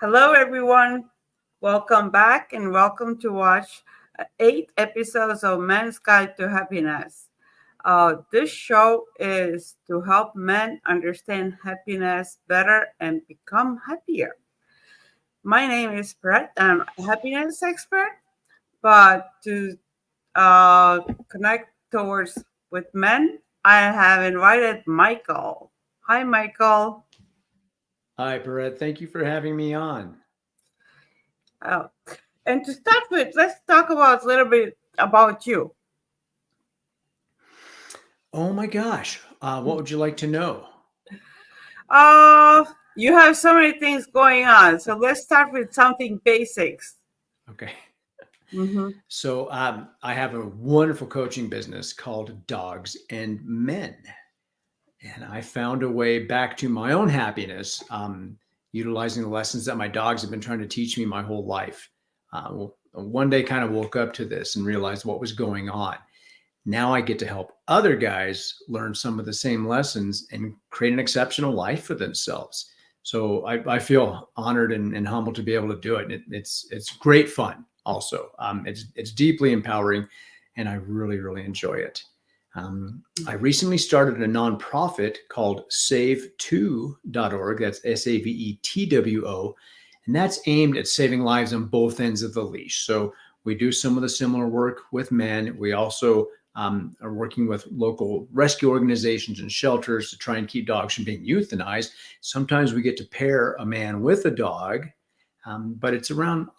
Hello, everyone. Welcome back and welcome to watch 8 episodes of Men's Guide to Happiness. This show is to help men understand happiness better and become happier. My name is Brett. I'm a happiness expert, but to connect towards with men, I have invited Michael. Hi, Michael. Hi, Brett. Thank you for having me on. Uh, and to start with, let's talk about a little bit about you. Oh my gosh. What would you like to know? Uh, you have so many things going on. So let's start with something basics. Okay. Mm-hmm. So I have a wonderful coaching business called Dogs and Men. And I found a way back to my own happiness, utilizing the lessons that my dogs have been trying to teach me my whole life. One day kind of woke up to this and realized what was going on. Now I get to help other guys learn some of the same lessons and create an exceptional life for themselves. So I feel honored and humbled to be able to do it. It's great fun. Also, it's deeply empowering, and I really enjoy it. I recently started a nonprofit called Save2.org. That's SAVETWO, and that's aimed at saving lives on both ends of the leash. So we do some of the similar work with men. We also are working with local rescue organizations and shelters to try and keep dogs from being euthanized. Sometimes we get to pair a man with a dog, but it's around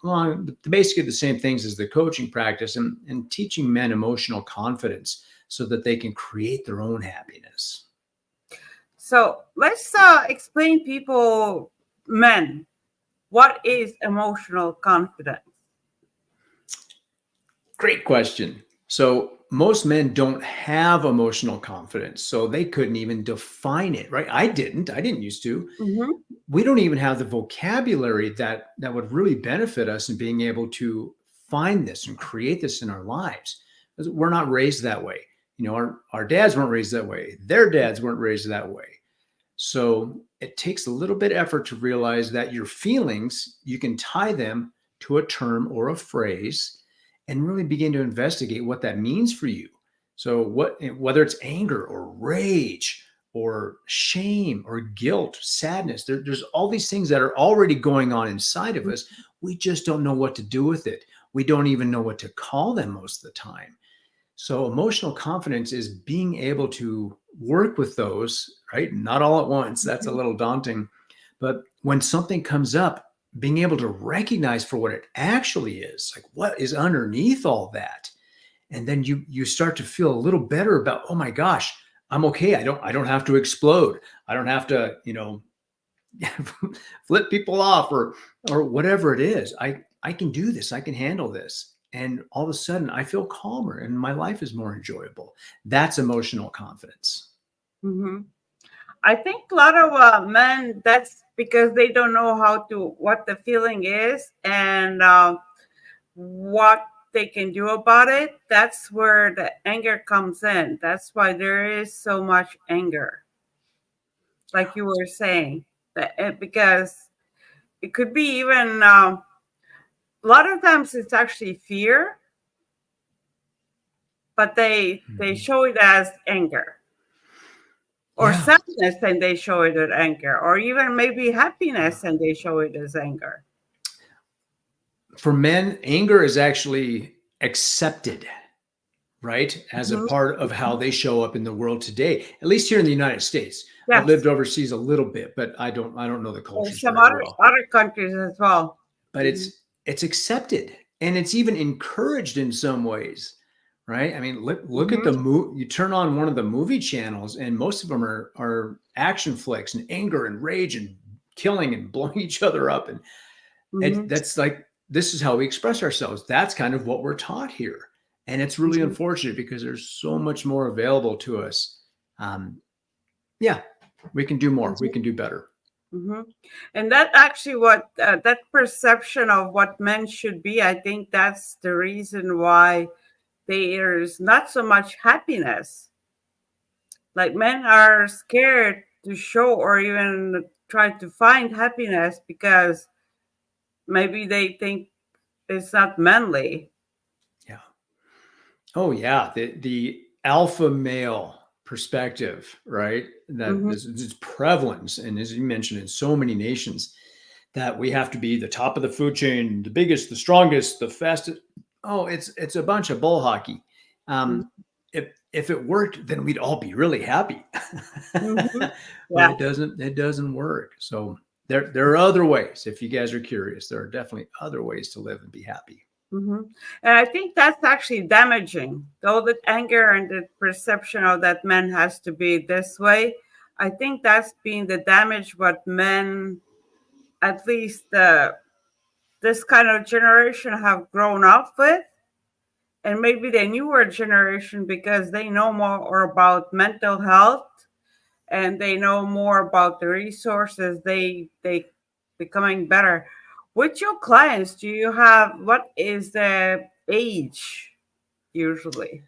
basically the same things as the coaching practice and teaching men emotional confidence so that they can create their own happiness. So let's explain people, men, what is emotional confidence? Great question. So most men don't have emotional confidence, so they couldn't even define it, right? I didn't used to. Mm-hmm. We don't even have the vocabulary that would really benefit us in being able to find this and create this in our lives. We're not raised that way. Our dads weren't raised that way. Their dads weren't raised that way. So it takes a little bit of effort to realize that your feelings, you can tie them to a term or a phrase and really begin to investigate what that means for you. So whether it's anger or rage or shame or guilt, sadness, there's all these things that are already going on inside of us. We just don't know what to do with it. We don't even know what to call them most of the time. So emotional confidence is being able to work with those, right? Not all at once. That's a little daunting. But when something comes up, being able to recognize for what it actually is, like what is underneath all that. And then you start to feel a little better about, oh my gosh, I'm okay. I don't have to explode. I don't have to, flip people off or whatever it is. I can do this. I can handle this. And all of a sudden I feel calmer and my life is more enjoyable. That's emotional confidence. Mm-hmm. I think a lot of men, that's because they don't know what the feeling is and what they can do about it. That's where the anger comes in. That's why there is so much anger, like you were saying, because it could be even a lot of times it's actually fear, but they show it as anger or Yeah. sadness and they show it as anger, or even maybe happiness and they show it as anger. For men, anger is actually accepted, right? As a Mhm. part of how they show up in the world today, at least here in the United States. I've lived Yes, overseas a little bit, but I don't know the and cultures some very other well. other countries as well. But it's accepted and it's even encouraged in some ways, right? I mean, look at Mm-hmm. the you turn on one of the movie channels and most of them are action flicks and anger and rage and killing and blowing each other up, and Mm-hmm. that's like, this is how we express ourselves. That's kind of what we're taught here, and it's really unfortunate because there's so much more available to us. um, yeah, we can do more, we Mm-hmm. can do better. Mm-hmm. And that actually what that perception of what men should be, I think that's the reason why there's not so much happiness. Like men are scared to show or even try to find happiness because maybe they think it's not manly. Yeah. Oh yeah, the alpha male perspective, right? That Mm-hmm. this prevalence, and as you mentioned, in so many nations, that we have to be the top of the food chain, the biggest, the strongest, the fastest. Oh, it's a bunch of bull hockey. Um, if it worked, then we'd all be really happy. Mm-hmm. But Yeah. it doesn't work. So there are other ways. If you guys are curious, there are definitely other ways to live and be happy. Hmm. And I think that's actually damaging. All the anger and the perception of that man has to be this way. I think that's been the damage what men, at least this kind of generation, have grown up with. And maybe the newer generation, because they know more about mental health and they know more about the resources, they becoming better. With your clients, do you have, what is the age usually?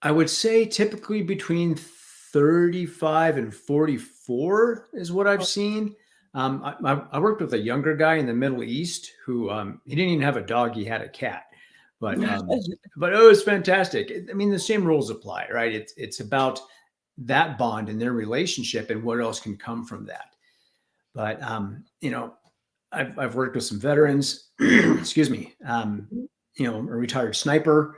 I would say typically between 35 and 44 is what I've Oh, seen. I worked with a younger guy in the Middle East who he didn't even have a dog; he had a cat. But but it was fantastic. I mean, the same rules apply, right? It's about that bond and their relationship and what else can come from that. But I've worked with some veterans. Excuse me. A retired sniper.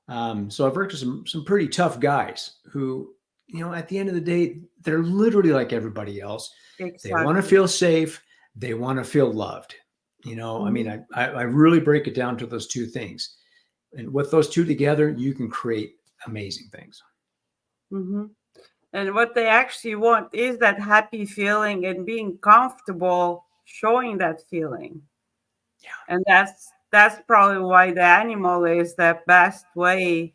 So I've worked with some pretty tough guys who, at the end of the day, they're literally like everybody else. They want to exactly. feel safe. They want to feel loved. I mean, Hmm. I really break it down to those two things. And with those two together, you can create amazing things. Hmm. And what they actually want is that happy feeling and being comfortable showing that feeling. Yeah, And that's probably why the animal is the best way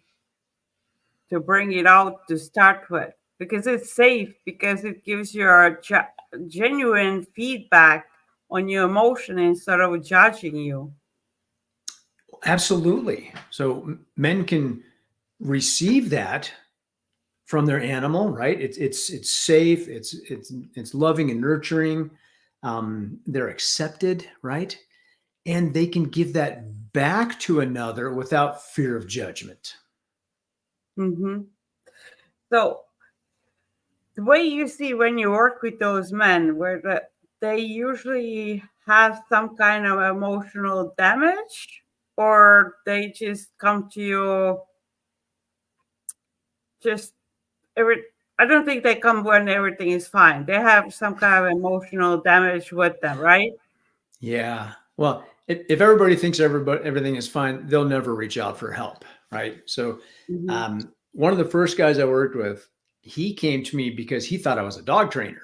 to bring it out to start with, because it's safe, because it gives you a genuine feedback on your emotion instead of judging you. absolutely. So men can receive that from their animal, right? It's safe. It's loving and nurturing. They're accepted, right? And they can give that back to another without fear of judgment. Hmm. So the way you see when you work with those men, where they usually have some kind of emotional damage, or they just come to you just every. I don't think they come when everything is fine. They have some kind of emotional damage with them, right? Yeah. Well, if everybody thinks everything is fine, they'll never reach out for help, right? So, Hmm. one of the first guys I worked with, he came to me because he thought I was a dog trainer.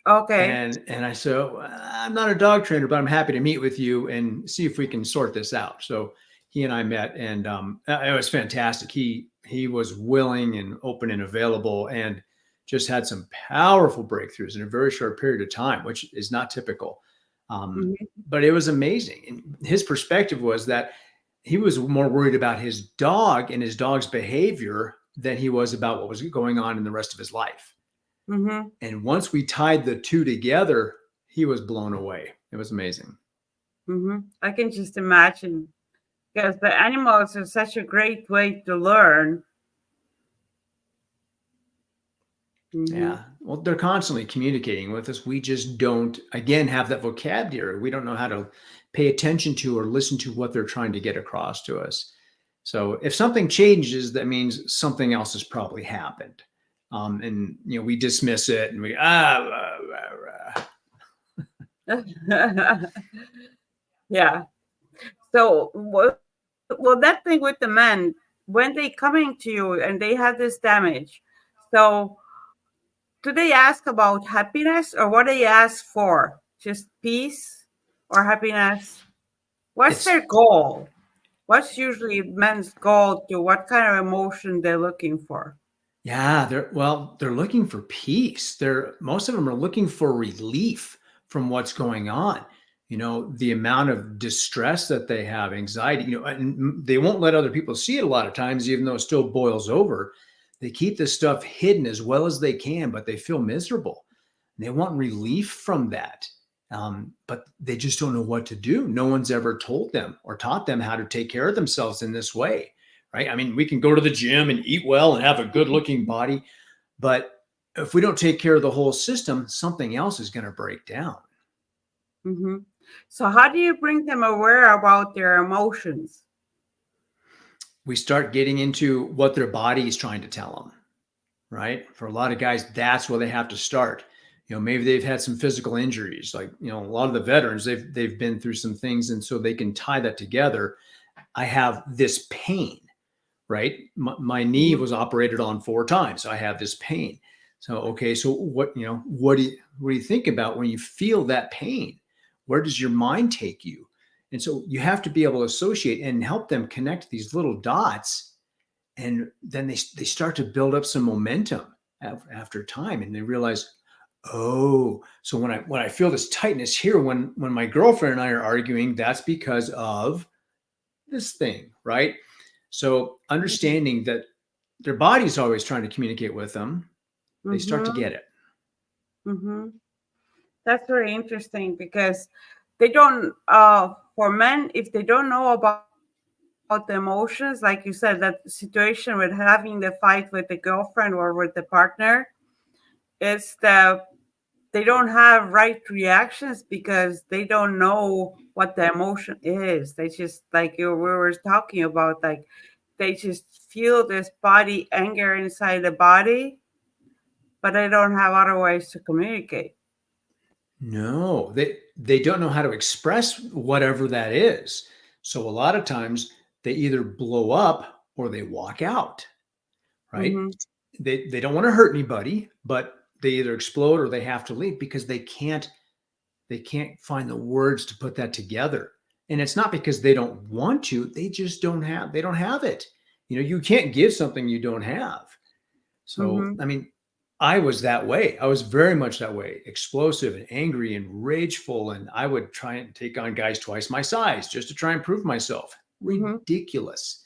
Okay. And I said, "Well, I'm not a dog trainer, but I'm happy to meet with you and see if we can sort this out." So he and I met, and it was fantastic. He was willing and open and available, and just had some powerful breakthroughs in a very short period of time, which is not typical. Hmm. But it was amazing. And his perspective was that he was more worried about his dog and his dog's behavior than he was about what was going on in the rest of his life. Hmm. And once we tied the two together, he was blown away. It was amazing. Hmm. I can just imagine, because the animals are such a great way to learn. Hmm. Yeah. Well, they're constantly communicating with us. We just don't, again, have that vocabulary. We don't know how to pay attention to or listen to what they're trying to get across to us. So if something changes, that means something else has probably happened. And, we dismiss it and we, rah, rah. Yeah. So, well, that thing with the men, when they coming to you and they have this damage, so do they ask about happiness, or what they ask for? Just peace or happiness? What's It's their goal? What's usually men's goal to what kind of emotion they're looking for? Yeah, they're looking for peace. Most of them are looking for relief from what's going on. The amount of distress that they have, anxiety, and they won't let other people see it a lot of times, even though it still boils over. They keep this stuff hidden as well as they can, but they feel miserable. They want relief from that. but they just don't know what to do. No one's ever told them or taught them how to take care of themselves in this way, right? I mean, we can go to the gym and eat well and have a good looking body, but if we don't take care of the whole system, something else is going to break down. Mm-hmm. So, how do you bring them aware about their emotions? We start getting into what their body is trying to tell them, right? For a lot of guys, that's where they have to start. Maybe they've had some physical injuries, like, a lot of the veterans, they've been through some things. And so they can tie that together. I have this pain, right? My knee was operated on 4 times. So I have this pain. So, okay. So what do you think about when you feel that pain? Where does your mind take you? And so you have to be able to associate and help them connect these little dots. And then they start to build up some momentum after time. And they realize, oh, so when I feel this tightness here, when my girlfriend and I are arguing, that's because of this thing, right? So understanding that their body's always trying to communicate with them, they start to Mm-hmm. get it. Mm-hmm. That's very interesting because they don't, for men, if they don't know about the emotions, like you said, that situation with having the fight with the girlfriend or with the partner, it's they don't have right reactions because they don't know what the emotion is. They just, like we were talking about, like they just feel this body anger inside the body, but they don't have other ways to communicate. No, they don't know how to express whatever that is. So a lot of times they either blow up or they walk out, right? Mm-hmm. They don't want to hurt anybody, but they either explode or they have to leave because they can't find the words to put that together. And it's not because they don't want to, they just don't have it. You can't give something you don't have. So, Mm-hmm. I mean, I was that way. I was very much that way, explosive and angry and rageful. And I would try and take on guys twice my size just to try and prove myself. Mm-hmm. Ridiculous.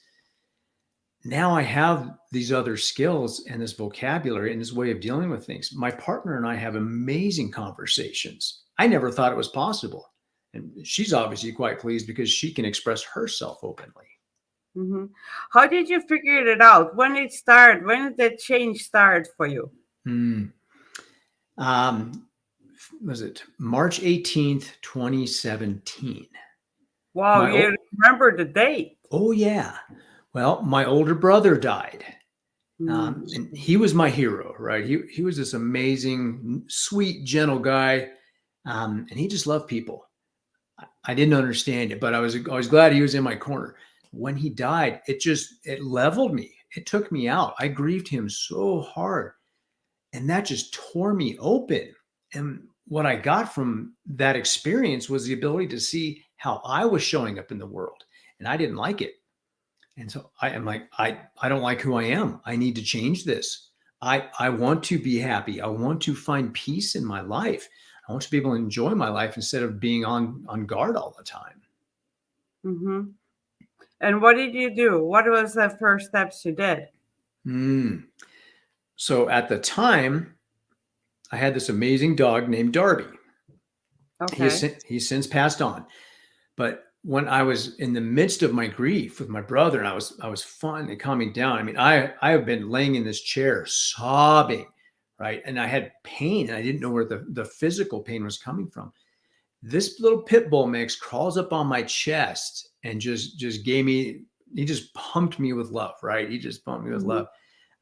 Now I have these other skills and this vocabulary and this way of dealing with things. My partner and I have amazing conversations. I never thought it was possible. And she's obviously quite pleased because she can express herself openly. Mm-hmm. How did you figure it out? When it started? When did the change start for you? Hmm. Was it March 18th, 2017? Wow, My you remember the date. Oh yeah. Well, my older brother died. Mm. And he was my hero, right? He was this amazing, sweet, gentle guy, and he just loved people. I didn't understand it, but I was glad he was in my corner. When he died, it leveled me. It took me out. I grieved him so hard, and that just tore me open. And what I got from that experience was the ability to see how I was showing up in the world, and I didn't like it. And so I am like, I don't like who I am. I need to change this. I want to be happy. I want to find peace in my life. I want to be able to enjoy my life instead of being on guard all the time. Mm-hmm. And what did you do? What was the first steps you did? Mm. So at the time, I had this amazing dog named Darby. Okay. He's since passed on. But when I was in the midst of my grief with my brother, and I was finally calming down. I mean, I have been laying in this chair sobbing, right? And I had pain, and I didn't know where the physical pain was coming from. This little pit bull mix crawls up on my chest and just gave me. He just pumped me with love, right? He just pumped me with Mm-hmm. love.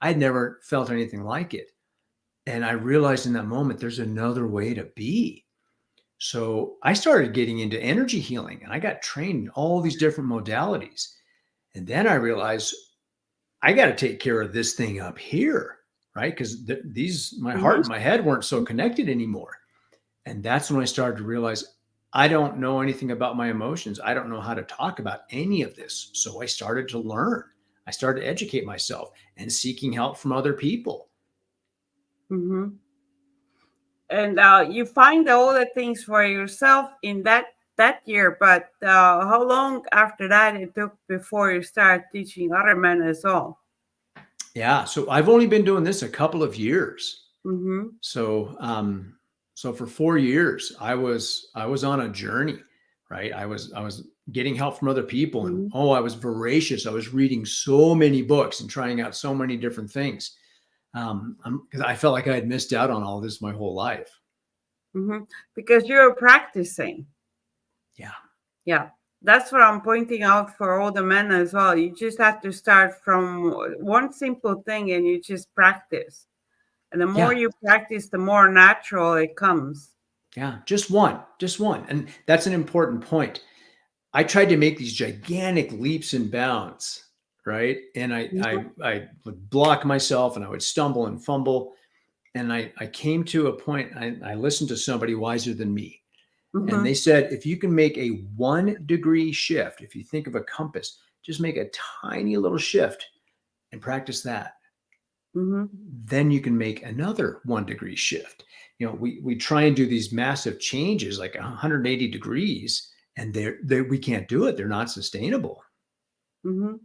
I'd never felt anything like it, and I realized in that moment there's another way to be. So I started getting into energy healing and I got trained in all these different modalities. And then I realized I got to take care of this thing up here, right? Because my heart Mm-hmm. and my head weren't so connected anymore. And that's when I started to realize I don't know anything about my emotions. I don't know how to talk about any of this. So I started to learn. I started to educate myself and seeking help from other people. Mm-hmm. And you find all the things for yourself in that year, but how long after that it took before you start teaching other men as well? Yeah. So I've only been doing this a couple of years. Mm-hmm. So So for 4 years, I was on a journey, right? I was getting help from other people, and Mhm. I was voracious. I was reading so many books and trying out so many different things, because I felt like I had missed out on all this my whole life. Mhm. Because you're practicing. Yeah, Yeah. That's what I'm pointing out for all the men as well. You just have to start from one simple thing and you just practice. And the more yeah, you practice, the more natural it comes. yeah. Just one, and that's an important point. I tried to make these gigantic leaps and bounds, right? And I would block myself, and I would stumble and fumble. And I came to a point, I listened to somebody wiser than me. And Mm-hmm. they said, if you can make a 1 degree shift, if you think of a compass, just make a tiny little shift and practice that. Mm-hmm. Then you can make another 1 degree shift. We try and do these massive changes like 180 degrees, and we can't do it. They're not sustainable. Mm-hmm.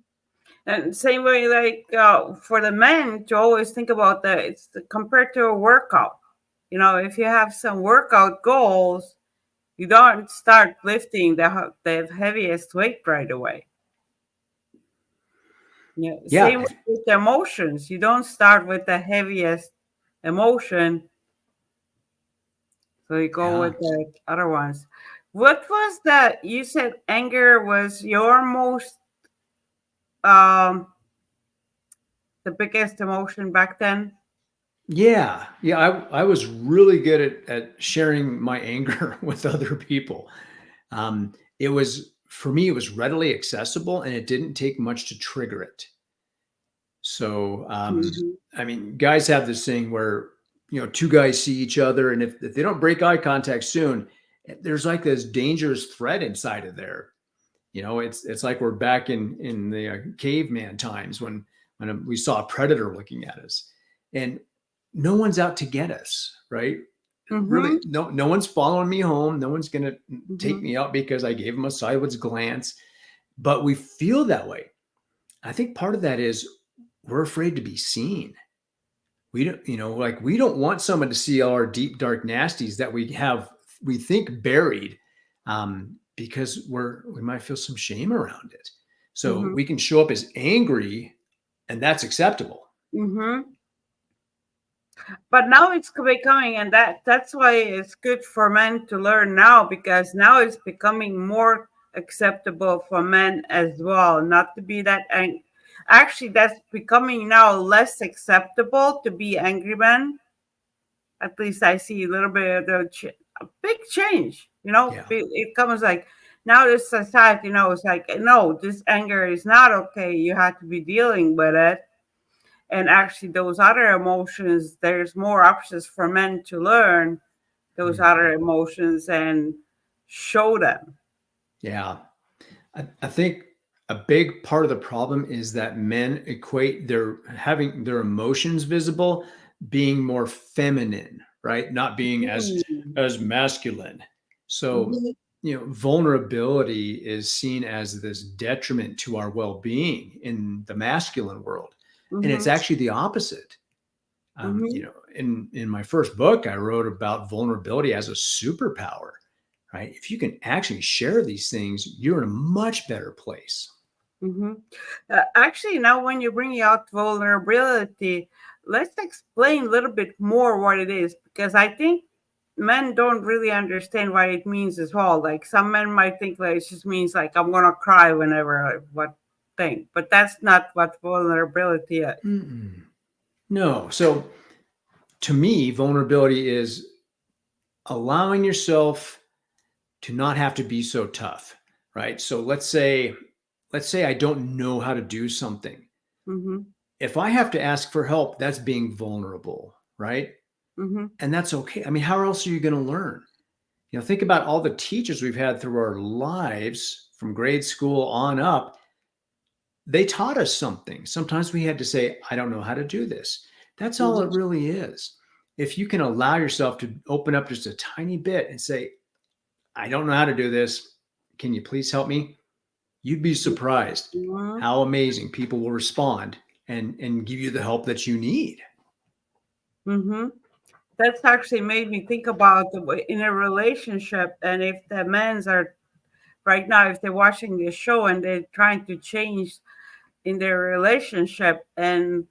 And same way, like for the men, to always think about that, compared to a workout. If you have some workout goals, you don't start lifting the heaviest weight right away. Yeah. Same Yeah, with the emotions. You don't start with the heaviest emotion, so you go yeah. with the other ones. What was that? You said anger was your most um the biggest emotion back then. Yeah. I was really good at sharing my anger with other people. It was, for me, it was readily accessible, and it didn't take much to trigger it. So, Hmm. I mean, guys have this thing where, two guys see each other, and if they don't break eye contact soon, there's like this dangerous threat inside of there. It's like we're back in the caveman times when we saw a predator looking at us, and no one's out to get us, right? Really, Hmm. no one's following me home. No one's gonna take Hmm. me out because I gave him a sideways glance. But we feel that way. I think part of that is we're afraid to be seen. We don't, like we don't want someone to see all our deep, dark nasties that we think buried, because we might feel some shame around it. So Hmm. we can show up as angry, and that's acceptable. Hmm. But now it's becoming, and that's why it's good for men to learn now, because now it's becoming more acceptable for men as well, not to be that actually that's becoming now less acceptable to be angry men. At least I see a little bit of a big change. Yeah. It comes like now this society knows like no, this anger is not okay. You have to be dealing with it. And actually, those other emotions, there's more options for men to learn those other Mhm. emotions and show them. Yeah. I think a big part of the problem is that men equate their having their emotions visible being more feminine, right? Not being Mhm. as masculine. So, Mhm. vulnerability is seen as this detriment to our well-being in the masculine world. And it's Mhm. actually the opposite. Mhm. In my first book, I wrote about vulnerability as a superpower, right? If you can actually share these things, you're in a much better place. Mhm. Actually, now when you bring out vulnerability, let's explain a little bit more what it is, because I think men don't really understand what it means as well. Like some men might think like it just means like I'm gonna cry whenever what thing, but that's not what vulnerability is. Mm-mm. No. So to me, vulnerability is allowing yourself to not have to be so tough, right? So let's say I don't know how to do something. Mm-hmm. If I have to ask for help, that's being vulnerable, right? Mm-hmm. And that's okay. I mean, how else are you going to learn? Think about all the teachers we've had through our lives from grade school on up. They taught us something. Sometimes we had to say, I don't know how to do this. That's all it Mm-hmm. really is. If you can allow yourself to open up just a tiny bit and say, I don't know how to do this. Can you please help me? You'd be surprised Mm-hmm. how amazing people will respond and give you the help that you need. Mm-hmm. That's actually made me think about the way in a relationship, and if the men's are right now, if they're watching this show and they're trying to change in their relationship, and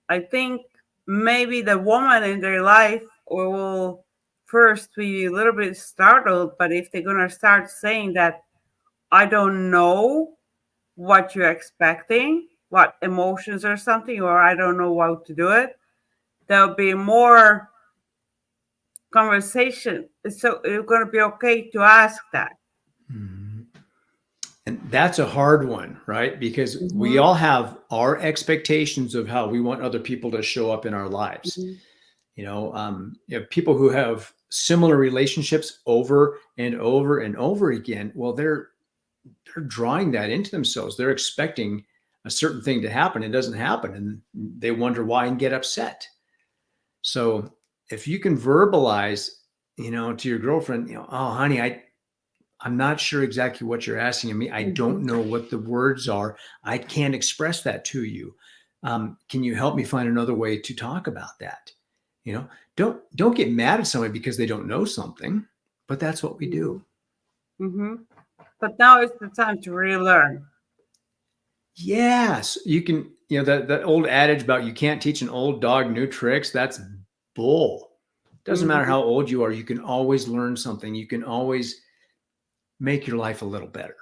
I think maybe the woman in their life will first be a little bit startled, but if they're gonna start saying that I don't know what you're expecting, what emotions or something, or I don't know how to do it, there'll be more conversation. So it's going to be okay to ask that. Mhm. And that's a hard one, right? Because we Mm-hmm. all have our expectations of how we want other people to show up in our lives. Mm-hmm. You have people who have similar relationships over and over and over again. Well, they're drawing that into themselves. They're expecting a certain thing to happen. It doesn't happen, and they wonder why and get upset. So if you can verbalize, to your girlfriend, oh, honey, I'm not sure exactly what you're asking of me. I don't know what the words are. I can't express that to you. Can you help me find another way to talk about that? You know, don't get mad at somebody because they don't know something, but that's what we Mm-hmm. do. Mm-hmm. But now it's the time to relearn. Yes, you can. That old adage about you can't teach an old dog new tricks. That's bull. Doesn't matter Mm-hmm. how old you are. You can always learn something. You can always make your life a little better.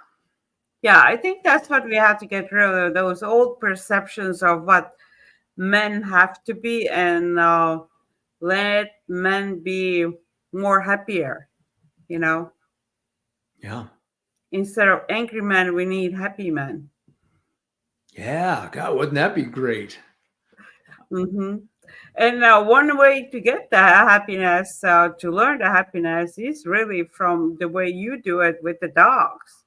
Yeah, I think that's what we have to get rid of those old perceptions of what men have to be, and let men be more happier, you know. Yeah. Instead of angry men, we need happy men. Yeah. God, wouldn't that be great? Hmm. And one way to get that happiness, to learn the happiness, is really from the way you do it with the dogs.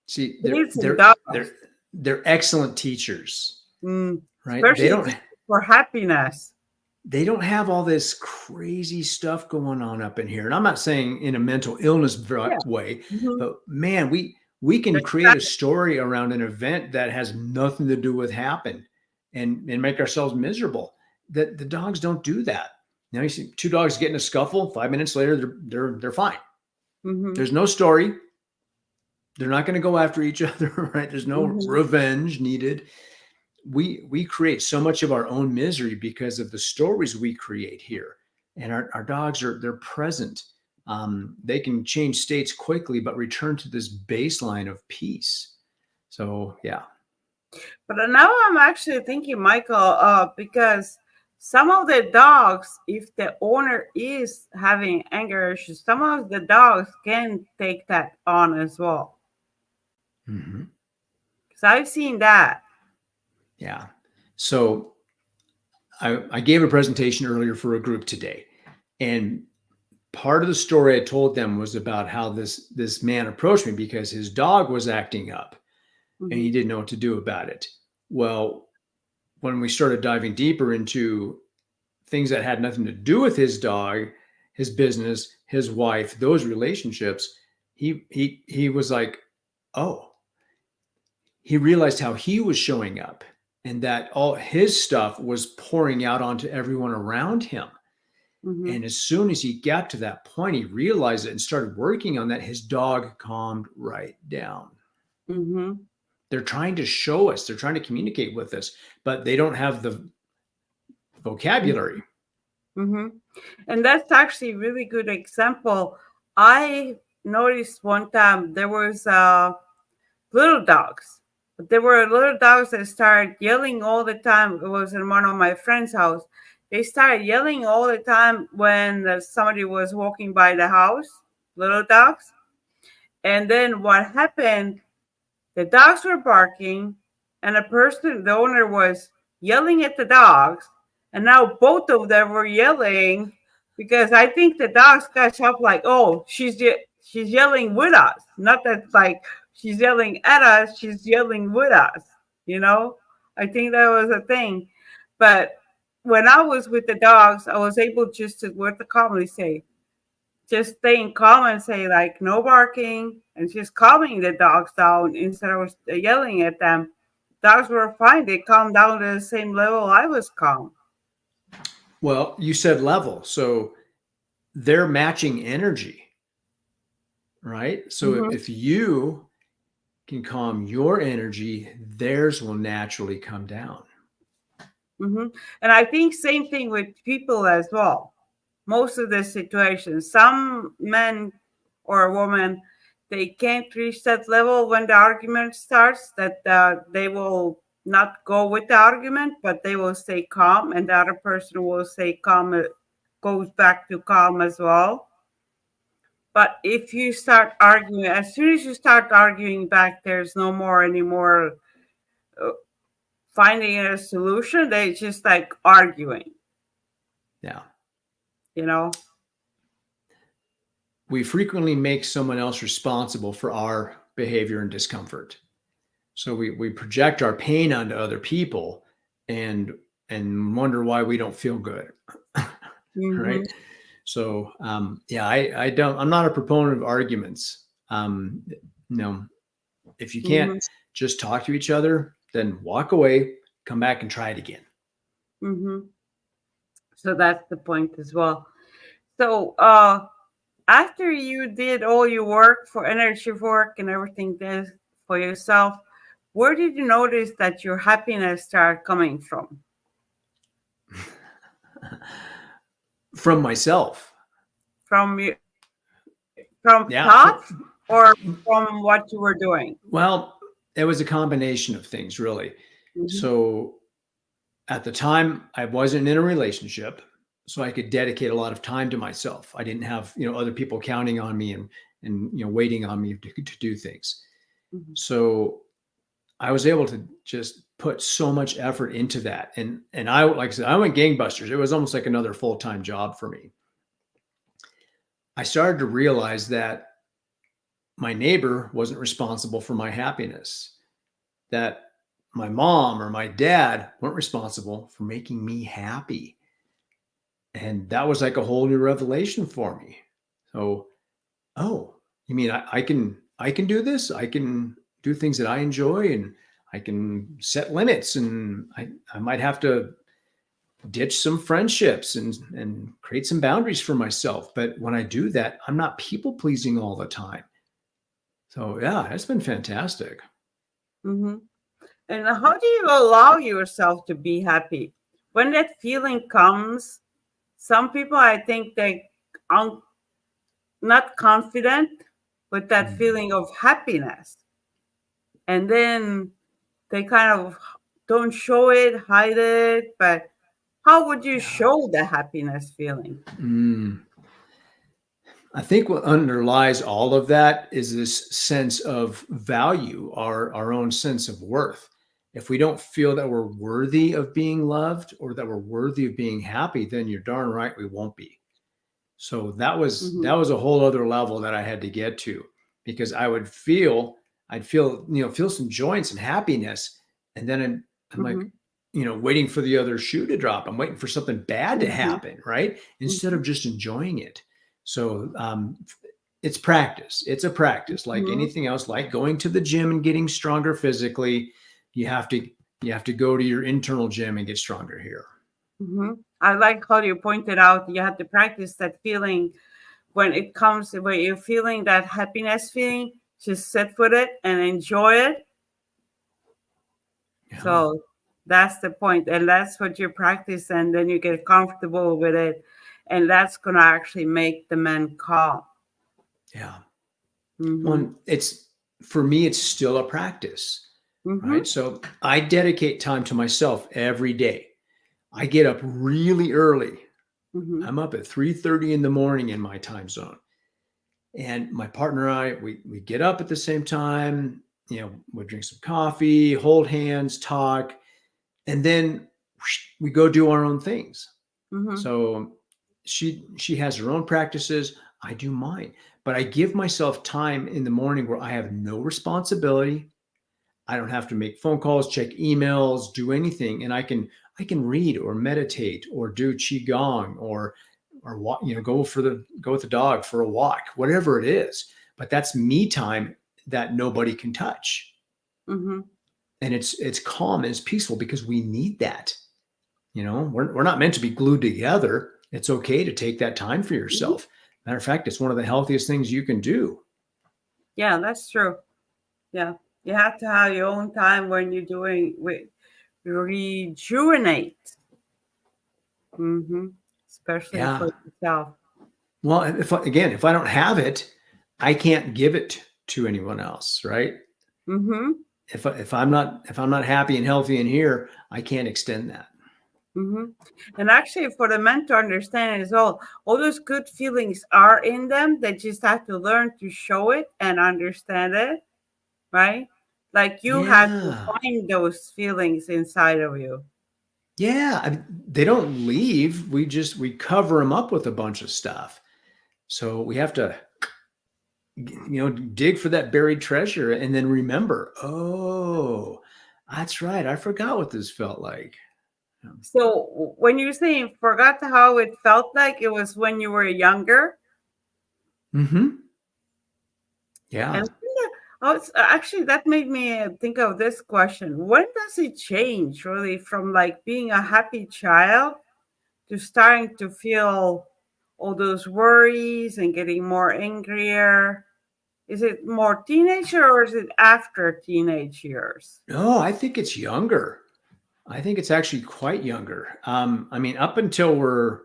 See, Kids and dogs, they're excellent teachers, right? They especially don't for happiness. they don't have all this crazy stuff going on up in here. And I'm not saying in a mental illness Yeah. way, Hmm. but man, we can create a story around an event that has nothing to do with happen and make ourselves miserable. That the dogs don't do that. Now you see two dogs get in a scuffle, 5 minutes later they're fine. Hmm. There's no story. They're not going to go after each other, right? There's no Hmm. revenge needed. We create so much of our own misery because of the stories we create here, and our dogs they're present. They can change states quickly but return to this baseline of peace. So yeah. But now I'm actually thinking, Michael, because some of the dogs, if the owner is having anger issues, some of the dogs can take that on as well. Hmm. Because I've seen that. Yeah. So I gave a presentation earlier for a group today, and part of the story I told them was about how this man approached me because his dog was acting up and Hmm. he didn't know what to do about it. Well, when we started diving deeper into things that had nothing to do with his dog, his business, his wife, those relationships, he was like, oh, he realized how he was showing up and that all his stuff was pouring out onto everyone around him. Hmm. And as soon as he got to that point, he realized it and started working on that. His dog calmed right down. Hmm. They're trying to show us, they're trying to communicate with us, but they don't have the vocabulary. Hmm. And that's actually a really good example. I noticed one time there was little dogs. But there were little dogs that started yelling all the time. It was in one of my friend's house. They started yelling all the time when somebody was walking by the house, little dogs. And then what happened, the dogs were barking, and the owner was yelling at the dogs. And now both of them were yelling because I think the dogs catch up like, oh, she's yelling with us. Not that like she's yelling at us, she's yelling with us, you know? I think that was a thing. But when I was with the dogs, I was able just to what the calmly say, just staying calm and say like no barking and just calming the dogs down instead of yelling at them. Dogs were fine. They calmed down to the same level I was calm. Well, you said level. So they're matching energy, right? So Mm-hmm. if you can calm your energy, theirs will naturally come down. Mm-hmm. And I think same thing with people as well. Most of the situations, some men or women, they can't reach that level when the argument starts. That they will not go with the argument, but they will stay calm, and the other person will stay calm, goes back to calm as well. But if you start arguing, as soon as you start arguing back, there's no more anymore uh, finding a solution. They just like arguing, Yeah. you know. We frequently make someone else responsible for our behavior and discomfort. So we project our pain onto other people and and wonder why we don't feel good. Mm-hmm. Right. So yeah, I'm not a proponent of arguments. No, if you can't Mm-hmm. just talk to each other, then walk away, come back and try it again. Mm-hmm. So that's the point as well. So after you did all your work for energy work and everything this for yourself, where did you notice that your happiness started coming from? From myself. From you, from Yeah. thoughts or from what you were doing? Well, it was a combination of things, really. Mm-hmm. So at the time, I wasn't in a relationship, so I could dedicate a lot of time to myself. I didn't have, other people counting on me and waiting on me to do things. Mm-hmm. So I was able to just put so much effort into that. And I, like I said, I went gangbusters. It was almost like another full-time job for me. I started to realize that my neighbor wasn't responsible for my happiness, that my mom or my dad weren't responsible for making me happy. And that was like a whole new revelation for me. So, oh, you mean I can do this? I can do things that I enjoy, and I can set limits, and I might have to ditch some friendships and create some boundaries for myself. But when I do that, I'm not people pleasing all the time. So yeah, it's been fantastic. Mm-hmm. And how do you allow yourself to be happy when that feeling comes? Some people, I think, they are not confident with that Mm. feeling of happiness, and then they kind of don't show it, hide it. But how would you Yeah. show the happiness feeling? Mm. I think what underlies all of that is this sense of value, our own sense of worth. If we don't feel that we're worthy of being loved or that we're worthy of being happy, then you're darn right we won't be. So Mm-hmm. that was a whole other level that I had to get to, because I'd feel, feel some joy and some happiness. And then I'm like, Mm-hmm. waiting for the other shoe to drop. I'm waiting for something bad to Mm-hmm. happen, right? Instead Mm-hmm. of just enjoying it. So it's practice. It's a practice like Mm-hmm. anything else, like going to the gym and getting stronger physically. You have to, you have to go to your internal gym and get stronger here. Mm-hmm. I like how you pointed out you have to practice that feeling when it comes when you're feeling that happiness feeling. Just sit with it and enjoy it. Yeah. So that's the point, and that's what you practice, and then you get comfortable with it, and that's gonna actually make the man calm. Yeah. Mm-hmm. Well, it's for me, it's still a practice, Mm-hmm. right? So I dedicate time to myself every day. I get up really early. Mm-hmm. I'm up at 3:30 in the morning in my time zone. And my partner and I, we get up at the same time, we drink some coffee, hold hands, talk, and then we go do our own things. Mm-hmm. So she has her own practices, I do mine. But I give myself time in the morning where I have no responsibility. I don't have to make phone calls, check emails, do anything, and I can read or meditate or do qigong or walk, go with the dog for a walk, whatever it is. But that's me time that nobody can touch, Mm-hmm. and it's calm and it's peaceful because we need that. We're not meant to be glued together. It's okay to take that time for Mhm. yourself. Matter of fact, it's one of the healthiest things you can do. Yeah, that's true. Yeah. You have to have your own time when you're doing with rejuvenate. Hmm. Especially Yeah. for yourself. Well, if I don't have it, I can't give it to anyone else, right? Hmm. If I'm not happy and healthy in here, I can't extend that. Hmm. And actually, for the men to understand as well, all those good feelings are in them. They just have to learn to show it and understand it, right? Like you had to Yeah. find those feelings inside of you. Yeah. They don't leave. We cover them up with a bunch of stuff. So we have to dig for that buried treasure and then remember, oh, that's right. I forgot what this felt like. So when you say forgot how it felt like, it was when you were younger. Mm-hmm. Yeah. And actually, that made me think of this question. When does it change really from like being a happy child to starting to feel all those worries and getting more angrier? Is it more teenager or is it after teenage years? No, I think it's younger. I think it's actually quite younger. Up until we're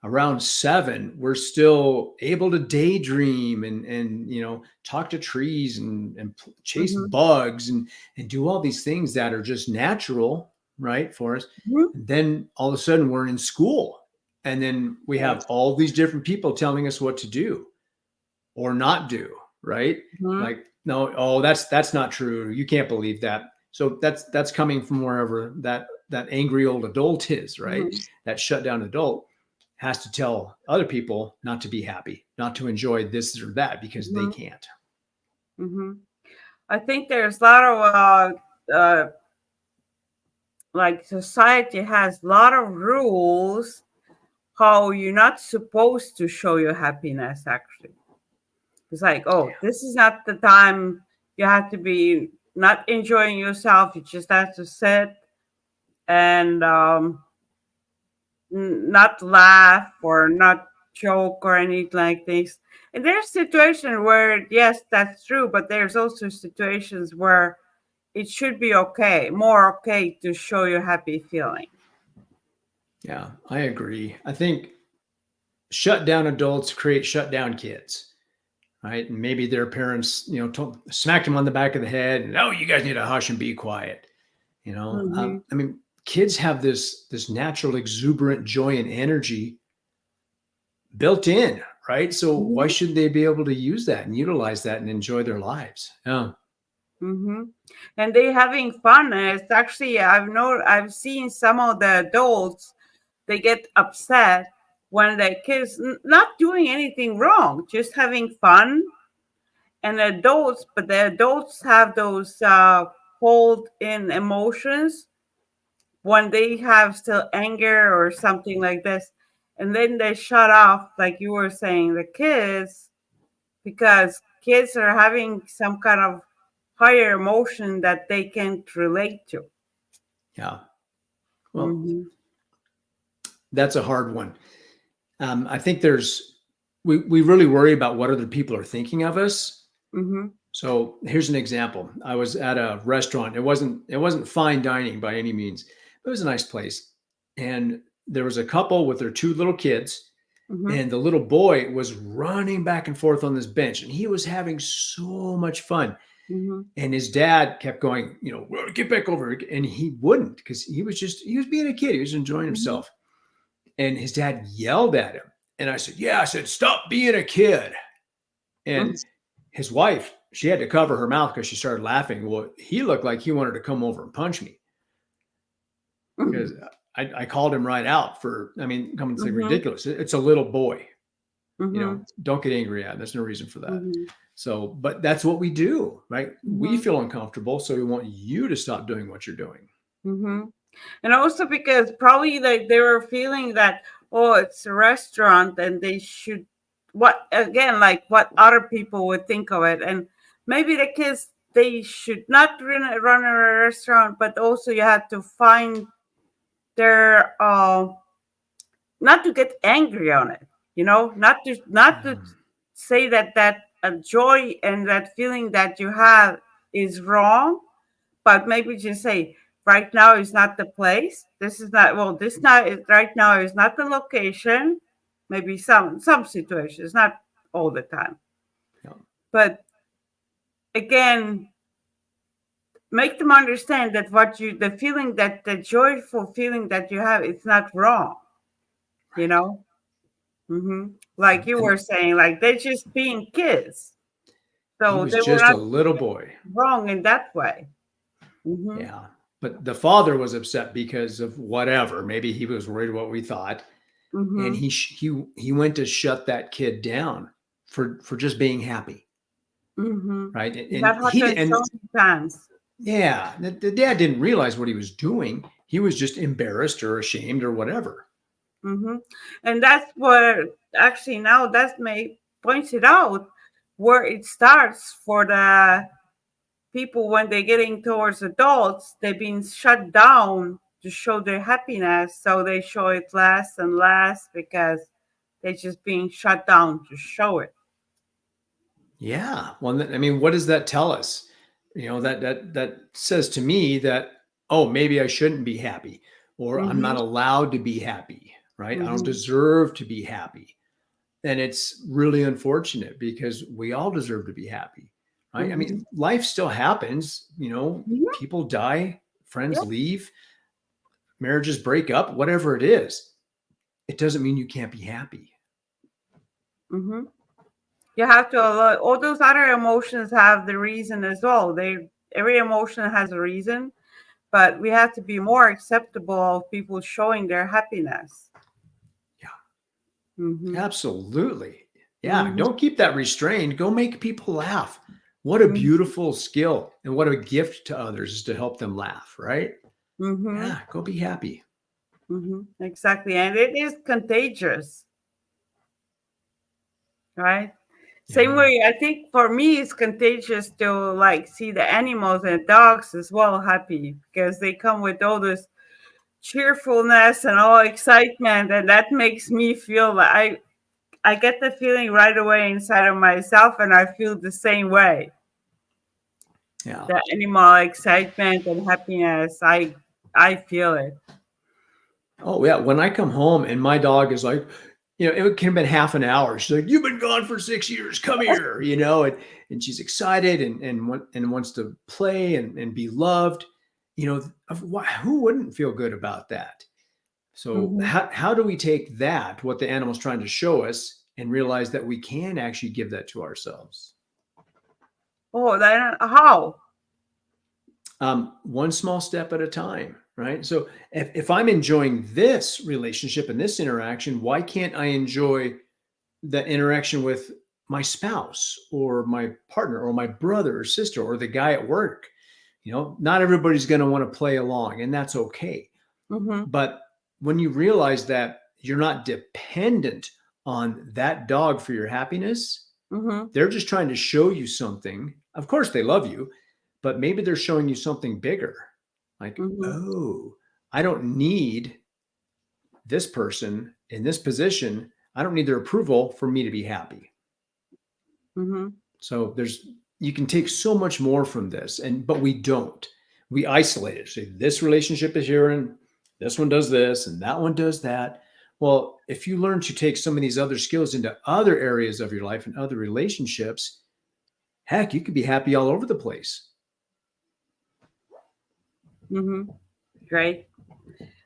around 7, we're still able to daydream and talk to trees and chase Mm-hmm. bugs and do all these things that are just natural, right, for us. And then all of a sudden we're in school, and then we have Yes. all these different people telling us what to do or not do, right? Mm-hmm. Like, no, oh, that's not true. You can't believe that. So that's coming from wherever that angry old adult is, right? Mm-hmm. That shut down adult has to tell other people not to be happy, not to enjoy this or that because they Mm-hmm. can't. Mm-hmm. I think there's a lot of like society has a lot of rules how you're not supposed to show your happiness actually. It's like, oh, this is not the time you have to be not enjoying yourself. You just have to sit and not laugh or not joke or anything like this. And there's situations where, yes, that's true, but there's also situations where it should be okay, more okay to show your happy feeling. Yeah, I agree. I think shut down adults create shut down kids, right? And maybe their parents, smacked them on the back of the head and, oh, you guys need to hush and be quiet. Hmm. Kids have this natural exuberant joy and energy built in, right? So why Hmm. shouldn't they be able to use that and utilize that and enjoy their lives? Yeah. Hmm. And they having fun. And it's actually I've seen some of the adults, they get upset when the kids not doing anything wrong, just having fun. And adults, but the adults have those hold in emotions when they have still anger or something like this, and then they shut off, like you were saying, the kids, because kids are having some kind of higher emotion that they can't relate to. Yeah. Well, Hmm. that's a hard one. I think we really worry about what other people are thinking of us. Hmm. So here's an example. I was at a restaurant. It wasn't fine dining by any means. But it was a nice place. And there was a couple with their 2 little kids, Hmm. and the little boy was running back and forth on this bench, and he was having so much fun. Hmm. And his dad kept going, "Well, get back over," and he wouldn't because he was being a kid. He was enjoying Hmm. himself. And his dad yelled at him. And I said, "Yeah," I said, "stop being a kid." And his wife, she had to cover her mouth because she started laughing. Well, he looked like he wanted to come over and punch me because I called him right out for, come and say Hmm. ridiculous. It's a little boy, Hmm. don't get angry at him. There's no reason for that. Hmm. So, but that's what we do, right? We Hmm. feel uncomfortable. So we want you to stop doing what you're doing. Hmm. And also because probably like they were feeling that, oh, it's a restaurant and they should, what again, like what other people would think of it. And maybe the kids, they should not run a restaurant, but also you have to find they're not to get angry on it, not to Mm. say that joy and that feeling that you have is wrong, but maybe just say right now is not the place. This is not well. This not right now is not the location. Maybe some situations, not all the time, Yeah. but again, make them understand that the feeling that the joyful feeling that you have, it's not wrong. You Right. know, hmm like you were And saying, like they're just being kids, he so was they were just a not little boy. wrong in that way. Hmm Yeah. But the father was upset because of whatever. Maybe he was worried what we thought, and hmm he went to shut that kid down for just being happy, right? That And he happens so and many times. yeah, the dad didn't realize what he was doing. He was just embarrassed or ashamed or whatever. hmm And that's where actually now that may points it out where it starts for the people when they're getting towards adults. They've been shut down to show their happiness, so they show it less and less because they're just being shut down to show it. Yeah. Well, I mean, what does that tell us? That says to me that, oh, maybe I shouldn't be happy, or I'm hmm not allowed to be happy, right? I don't hmm deserve to be happy. And it's really unfortunate because we all deserve to be happy, right? I hmm mean, life still happens, hmm people die, friends Yep. leave, marriages break up, whatever it is. It doesn't mean you can't be happy. hmm You have to allow all those other emotions have the reason as well. Every emotion has a reason, but we have to be more acceptable of people showing their happiness. Yeah, hmm absolutely. Yeah, hmm don't keep that restrained. Go make people laugh. What a beautiful skill and what a gift to others is to help them laugh, right? hmm Yeah, go be happy. Exactly, and it is contagious, right? Same Yeah. way, I think for me, it's contagious to like see the animals and dogs as well happy because they come with all this cheerfulness and all excitement, and that makes me feel like I get the feeling right away inside of myself, and I feel the same way. Yeah. The animal excitement and happiness, I feel it. Oh yeah, when I come home and my dog is like, it can have been half an hour. She's like, "You've been gone for 6 years. Come here," and she's excited and wants to play and be loved. Who wouldn't feel good about that? So hmm how do we take that, what the animal's trying to show us, and realize that we can actually give that to ourselves? Oh, then how? One small step at a time, right? So if I'm enjoying this relationship and this interaction, why can't I enjoy the interaction with my spouse or my partner or my brother or sister or the guy at work? Not everybody's going to want to play along, and that's okay. hmm But when you realize that you're not dependent on that dog for your happiness, hmm they're just trying to show you something. Of course, they love you, but maybe they're showing you something bigger. Like, hmm oh, I don't need this person in this position. I don't need their approval for me to be happy. hmm So you can take so much more from this, but we don't. We isolate it. Say this relationship is here, and this one does this, and that one does that. Well, if you learn to take some of these other skills into other areas of your life and other relationships, heck, you could be happy all over the place. hmm Great.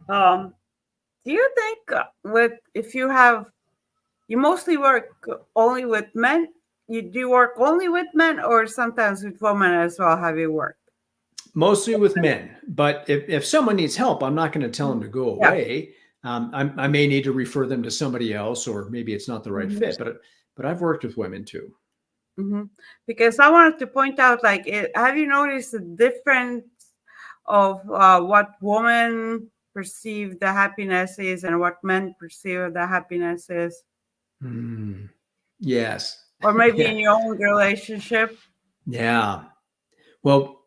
Um, do you think with if you have you mostly work only with men? You do work only with men, or sometimes with women as well? Have you worked? Mostly with men, but if someone needs help, I'm not going to tell them to go Yeah. away. I may need to refer them to somebody else, or maybe it's not the right hmm fit. But I've worked with women too. hmm Because I wanted to point out, like, have you noticed the difference of what women perceive the happiness is and what men perceive the happiness is, Hmm. Yes. or maybe Yeah. in your own relationship? Yeah. Well,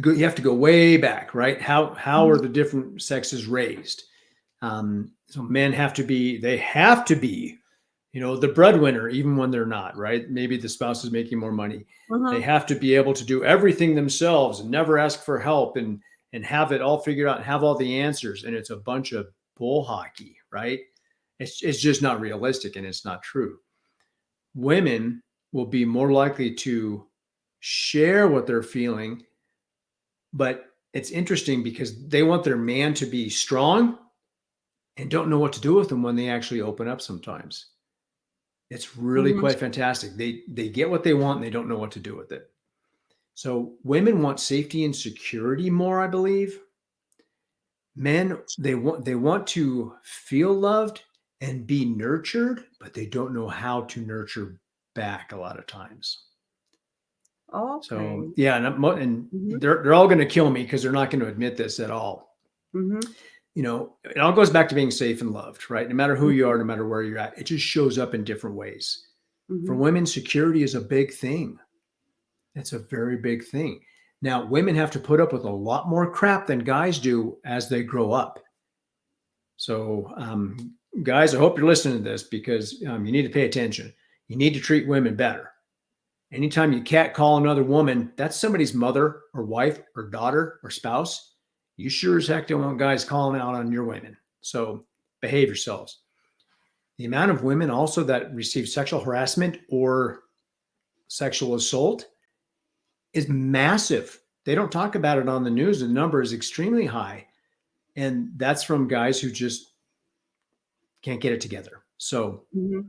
you have to go way back, right? How are the different sexes raised? So men have to be, the breadwinner, even when they're not, right? Maybe the spouse is making more money. They Mm-hmm. have to be able to do everything themselves and never ask for help and have it all figured out and have all the answers. And it's a bunch of bull hockey, right? It's just not realistic and it's not true. Women will be more likely to share what they're feeling, but it's interesting because they want their man to be strong and don't know what to do with them when they actually open up sometimes. It's really Mm-hmm. quite fantastic. They get what they want and they don't know what to do with it. So women want safety and security more, I believe. Men, they want to feel loved and be nurtured, but they don't know how to nurture back a lot of times. So Okay. yeah, and Mm-hmm. they're all going to kill me because they're not going to admit this at all. Mm-hmm. It all goes back to being safe and loved, right? No matter who you are, no matter where you're at, it just shows up in different ways. For Mm-hmm. women, security is a big thing. It's a very big thing. Now, women have to put up with a lot more crap than guys do as they grow up. So, guys, I hope you're listening to this because you need to pay attention. You need to treat women better. Anytime you catcall another woman, that's somebody's mother or wife or daughter or spouse. You sure as heck don't want guys calling out on your women. So behave yourselves. The amount of women also that receive sexual harassment or sexual assault is massive. They don't talk about it on the news. The number is extremely high. And that's from guys who just can't get it together. So Mm-hmm.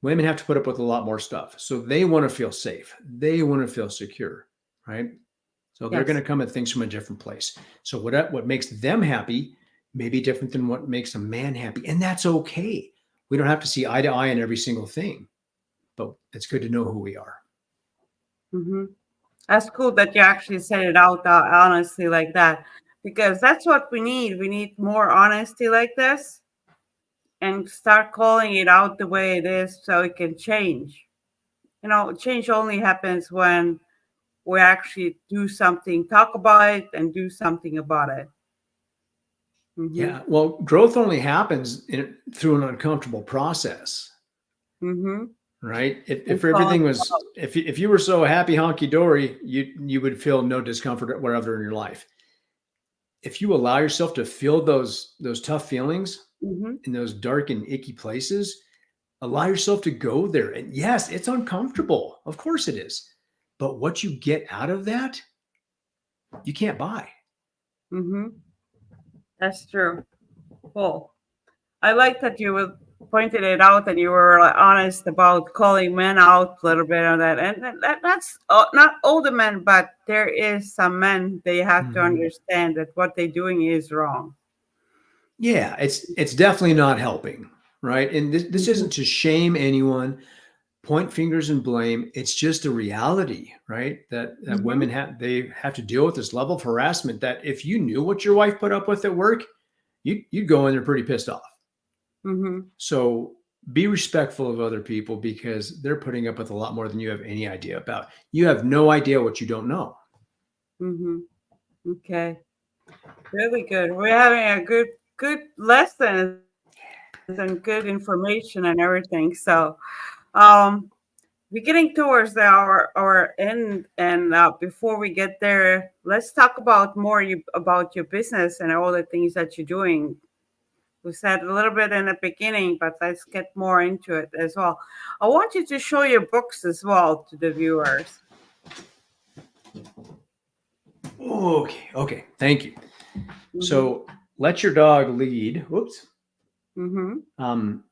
women have to put up with a lot more stuff. So they want to feel safe. They want to feel secure, right? So they're going Yes. to come at things from a different place. So what makes them happy may be different than what makes a man happy. And that's okay. We don't have to see eye to eye on every single thing, but it's good to know who we are. Mm-hmm. That's cool that you actually said it out honestly like that, because that's what we need. We need more honesty like this and start calling it out the way it is so it can change. Change only happens when we actually do something, talk about it, and do something about it. Mm-hmm. Yeah. Well, growth only happens through an uncomfortable process, Mm-hmm. right? If And call everything it was, out. if you were so happy honky dory, you would feel no discomfort wherever in your life. If you allow yourself to feel those tough feelings Mm-hmm. in those dark and icky places, allow yourself to go there. And yes, it's uncomfortable. Of course it is. But what you get out of that, you can't buy. Mm-hmm. That's true. Cool. I like that you pointed it out and you were like, honest about calling men out a little bit on that. And that's not all the men, but there is some men they have to Mhm. understand that what they're doing is wrong. Yeah, it's definitely not helping, right? And this Mm-hmm. isn't to shame anyone, point fingers and blame. It's just a reality, right? That Mm-hmm. women have to deal with this level of harassment that if you knew what your wife put up with at work, you'd go in there pretty pissed off. Mm-hmm. So be respectful of other people because they're putting up with a lot more than you have any idea about. You have no idea what you don't know. Mm-hmm. Okay. Really good. We're having a good lessons and good information and everything. So um we're getting towards our end, and before we get there, let's talk about more about your business and all the things that you're doing. We said a little bit in the beginning, but let's get more into it as well. I want you to show your books as well to the viewers. Okay. Thank you. Mm-hmm. So let your dog lead. Whoops. Mm-hmm. Um,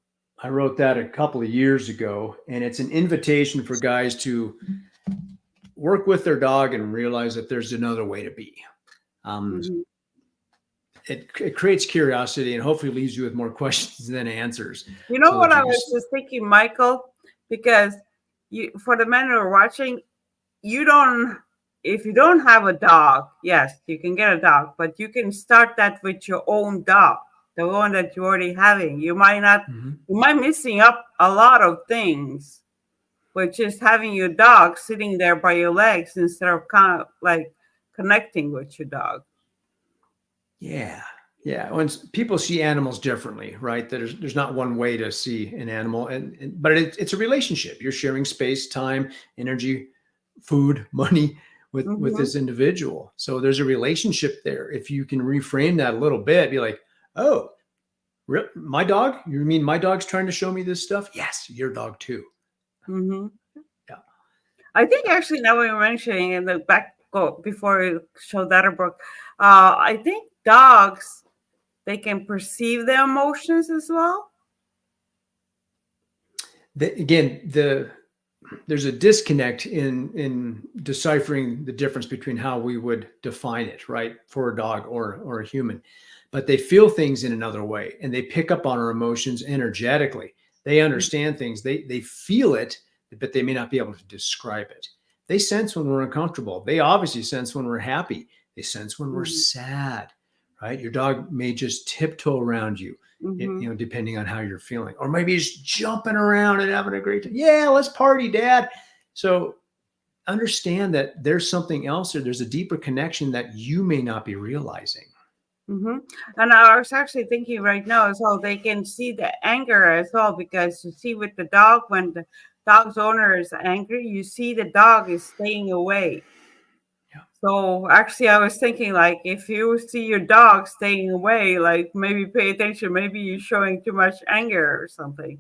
I wrote that a couple of years ago, and it's an invitation for guys to work with their dog and realize that there's another way to be. Um, Mm-hmm. it creates curiosity and hopefully leaves you with more questions than answers, You know so what that I you was just just thinking, Michael? Because for the men who are watching, you don't, if you don't have a dog, yes, you can get a dog, but you can start that with your own dog, the one that you're already having. Mhm. You might missing up a lot of things with just having your dog sitting there by your legs instead of kind of like connecting with your dog. Yeah. Yeah. When people see animals differently, right? There's not one way to see an animal, but it's a relationship. You're sharing space, time, energy, food, money with Mm-hmm. this individual. So there's a relationship there. If you can reframe that a little bit, be like, oh, my dog? You mean my dog's trying to show me this stuff? Yes, your dog too. Mm-hmm. Yeah. I think actually now we're mentioning in the back go before you show that book, I think dogs they can perceive their emotions as well. Again, there's a disconnect in deciphering the difference between how we would define it, right, for a dog or a human. But they feel things in another way, and they pick up on our emotions energetically. They understand things. They feel it, but they may not be able to describe it. They sense when we're uncomfortable. They obviously sense when we're happy. They sense when we're Mm-hmm. sad, right? Your dog may just tiptoe around you, Mm-hmm. depending on how you're feeling, or maybe just jumping around and having a great time. Yeah, let's party, Dad. So understand that there's something else there. There's a deeper connection that you may not be realizing. Mm-hmm. And I was actually thinking right now as well, they can see the anger as well, because you see with the dog, when the dog's owner is angry, you see the dog is staying away. Yeah. So actually, I was thinking like if you see your dog staying away, like maybe pay attention, maybe you're showing too much anger or something.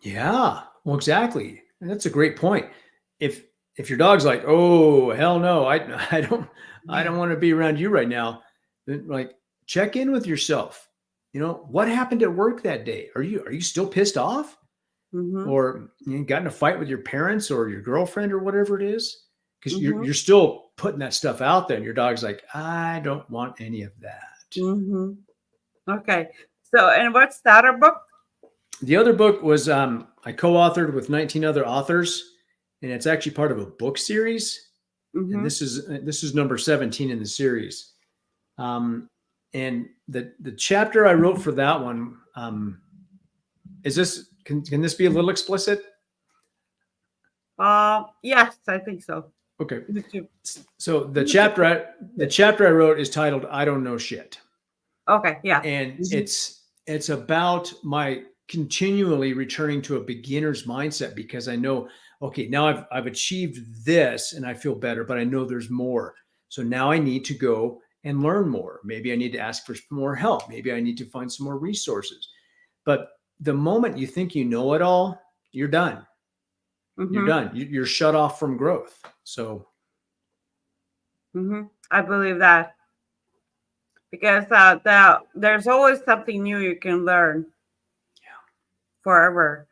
Yeah. Well, exactly. And that's a great point. If if your dog's like, oh hell no, I don't want to be around you right now, then like check in with yourself. What happened at work that day? Are you still pissed off? Mm-hmm. Or you got in a fight with your parents or your girlfriend or whatever it is? Because you're Mm-hmm. you're still putting that stuff out there, and your dog's like, I don't want any of that. Mm-hmm. Okay. So, and what's the other book? The other book was I co-authored with 19 other authors, and it's actually part of a book series. And Mm-hmm. this is number 17 in the series. Um, and the chapter I wrote for that one is this. Can this be a little explicit? Yes, I think so. Okay. YouTube. So the YouTube. chapter I wrote is titled "I Don't Know Shit," Okay. Yeah. and Mm-hmm. it's about my continually returning to a beginner's mindset, because I know, okay, now I've achieved this and I feel better, but I know there's more. So now I need to go and learn more. Maybe I need to ask for more help. Maybe I need to find some more resources. But the moment you think you know it all, you're done. You're Mm-hmm. done. You're shut off from growth. So Mm-hmm. I believe that because there's always something new you can learn forever,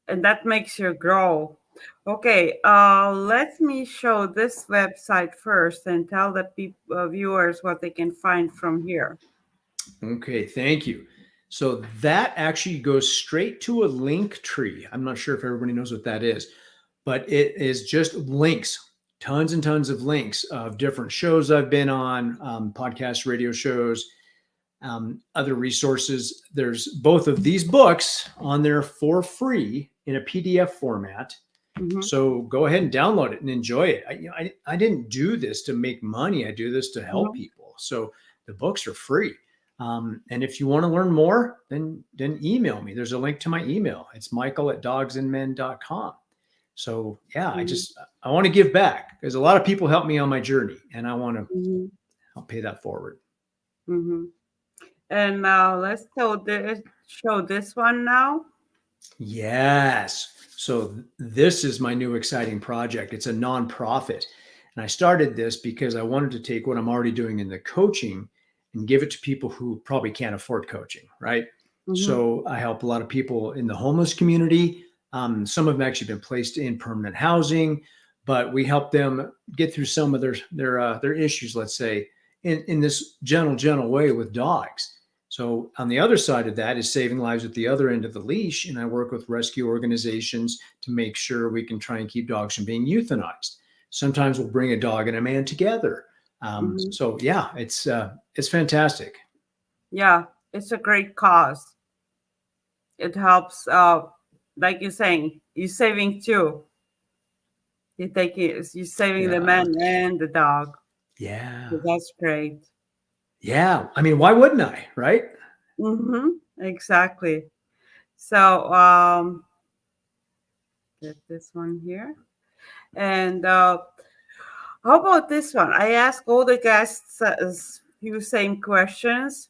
and that makes you grow. Okay, let me show this website first and tell the viewers what they can find from here. okay, thank you. So that actually goes straight to a link tree. I'm not sure if everybody knows what that is, but it is just links, tons and tons of links of different shows I've been on, podcast, radio shows, other resources. There's both of these books on there for free in a PDF format. Mm-hmm. So go ahead and download it and enjoy it. I didn't do this to make money. I do this to help Mm-hmm. people. So the books are free. And if you want to learn more, then email me. There's a link to my email. It's michael@dogsandmen.com. So yeah, Mm-hmm. I want to give back, because a lot of people helped me on my journey, and I want to Mm-hmm. help pay that forward. Mm-hmm. And now let's show this one now. Yes. So this is my new exciting project. It's a nonprofit. And I started this because I wanted to take what I'm already doing in the coaching and give it to people who probably can't afford coaching, right? Mm-hmm. So I help a lot of people in the homeless community. Some have actually been placed in permanent housing, but we help them get through some of their issues, let's say, in this gentle way with dogs. So on the other side of that is saving lives at the other end of the leash. And I work with rescue organizations to make sure we can try and keep dogs from being euthanized. Sometimes we'll bring a dog and a man together. Mm-hmm. So yeah, it's fantastic. Yeah, it's a great cause. It helps, like you're saying, you're saving two. You're saving the Yeah. man and the dog. Yeah. So that's great. Yeah. I mean, why wouldn't I? Right? Mm-hmm. Exactly. So get this one here. And how about this one? I ask all the guests a few same questions.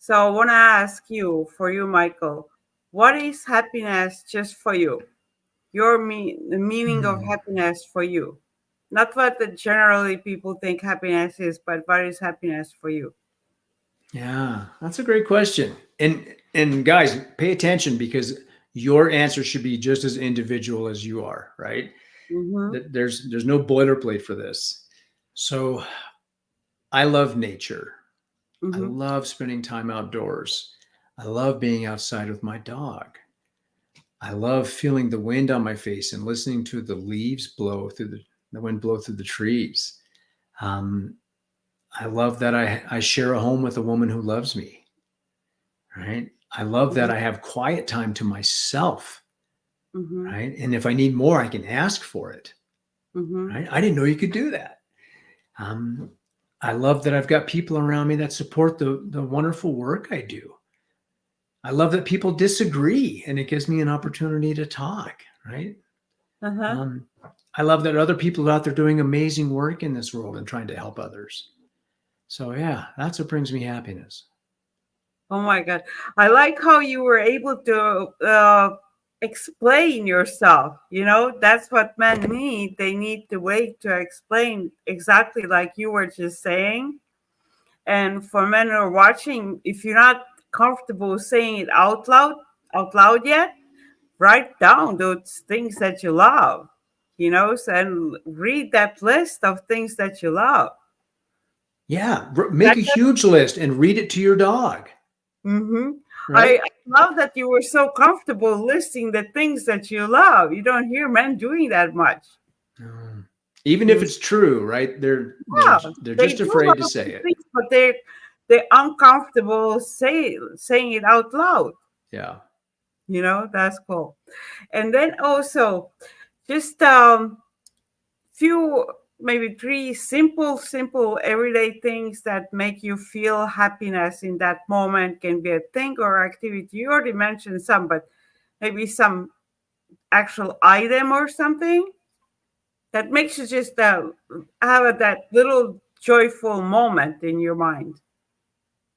So I want to ask you, for you, Michael, what is happiness just for you? The meaning of Hmm. happiness for you. Not what the generally people think happiness is, but what is happiness for you? Yeah, that's a great question. And guys, pay attention because your answer should be just as individual as you are, right? Mm-hmm. There's no boilerplate for this. So I love nature. I Mm-hmm. love spending time outdoors. I love being outside with my dog. I love feeling the wind on my face and listening to the leaves blow through the wind blow through the trees. Um, I love that I share a home with a woman who loves me, right? I love that I have quiet time to myself, Mm-hmm. right? And if I need more, I can ask for it, Mm-hmm. right? I didn't know you could do that. Um, I love that I've got people around me that support the wonderful work I do. I love that people disagree and it gives me an opportunity to talk, right? Uh-huh. Um, I love that other people are out there doing amazing work in this world and trying to help others. So, yeah, that's what brings me happiness. Oh my God. I like how you were able to explain yourself. You know, that's what men need. They need the way to explain exactly like you were just saying. And for men who are watching, if you're not comfortable saying it out loud yet, write down those things that you love, and read that list of things that you love. Yeah, make That a huge list and read it to your dog, hmm right? I love that you were so comfortable listing the things that you love. You don't hear men doing that much. Um, Even if Mm, it's true, right? Yeah, They're they just do afraid to love say the it. things, but they're uncomfortable saying it out loud. Yeah. That's cool. And then also just few, maybe three simple everyday things that make you feel happiness in that moment. Can be a thing or activity. You already mentioned some, but maybe some actual item or something that makes you just have that little joyful moment in your mind.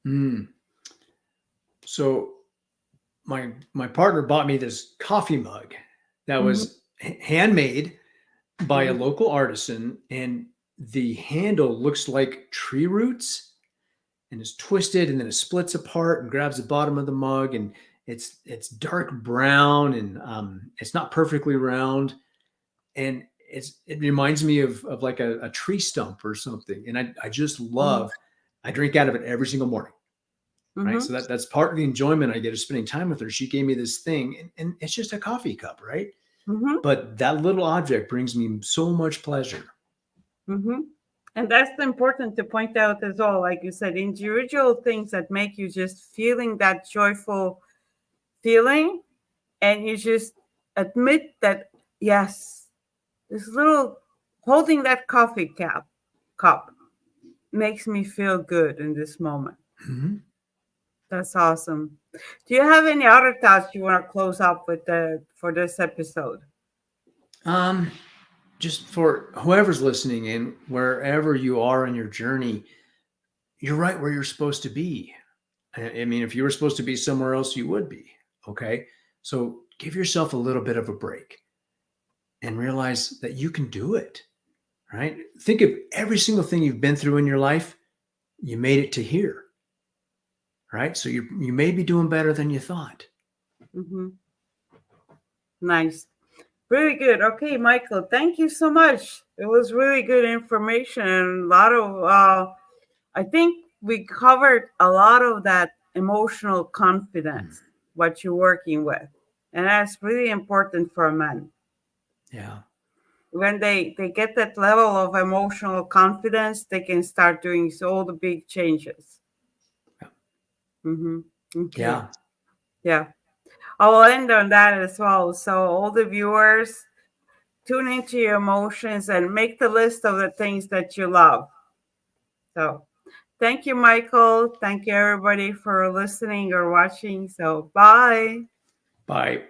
Mm. So my partner bought me this coffee mug that Hmm. was handmade by a Hmm. local artisan, and the handle looks like tree roots and is twisted, and then it splits apart and grabs the bottom of the mug, and it's dark brown, and it's not perfectly round, and it reminds me of like a tree stump or something, and I just Hmm. love. I drink out of it every single morning, right? Hmm. So that's part of the enjoyment I get of spending time with her. She gave me this thing, and it's just a coffee cup, right? Hmm. But that little object brings me so much pleasure. Hmm. And that's important to point out as well. Like you said, individual things that make you just feeling that joyful feeling, and you just admit that, yes, this little holding that coffee cup makes me feel good in this moment. Mhm. That's awesome. Do you have any other thoughts you want to close up with for this episode? Um, just for whoever's listening and wherever you are in your journey, you're right where you're supposed to be. I mean, if you were supposed to be somewhere else, you would be. Okay. So give yourself a little bit of a break and realize that you can do it, right? Think of every single thing you've been through in your life. You made it to here, right? So you may be doing better than you thought. Hmm. Nice. Really good. Okay, Michael, thank you so much. It was really good information and a lot of, I think we covered a lot of that emotional Mm. confidence, what you're working with. And that's really important for men. Yeah. When they get that level of emotional confidence, they can start doing all the big changes. Mm-hmm. Okay. Yeah. Yeah. I will end on that as well. So, all the viewers, tune into your emotions and make the list of the things that you love. So thank you, Michael. Thank you, everybody, for listening or watching. So bye. Bye.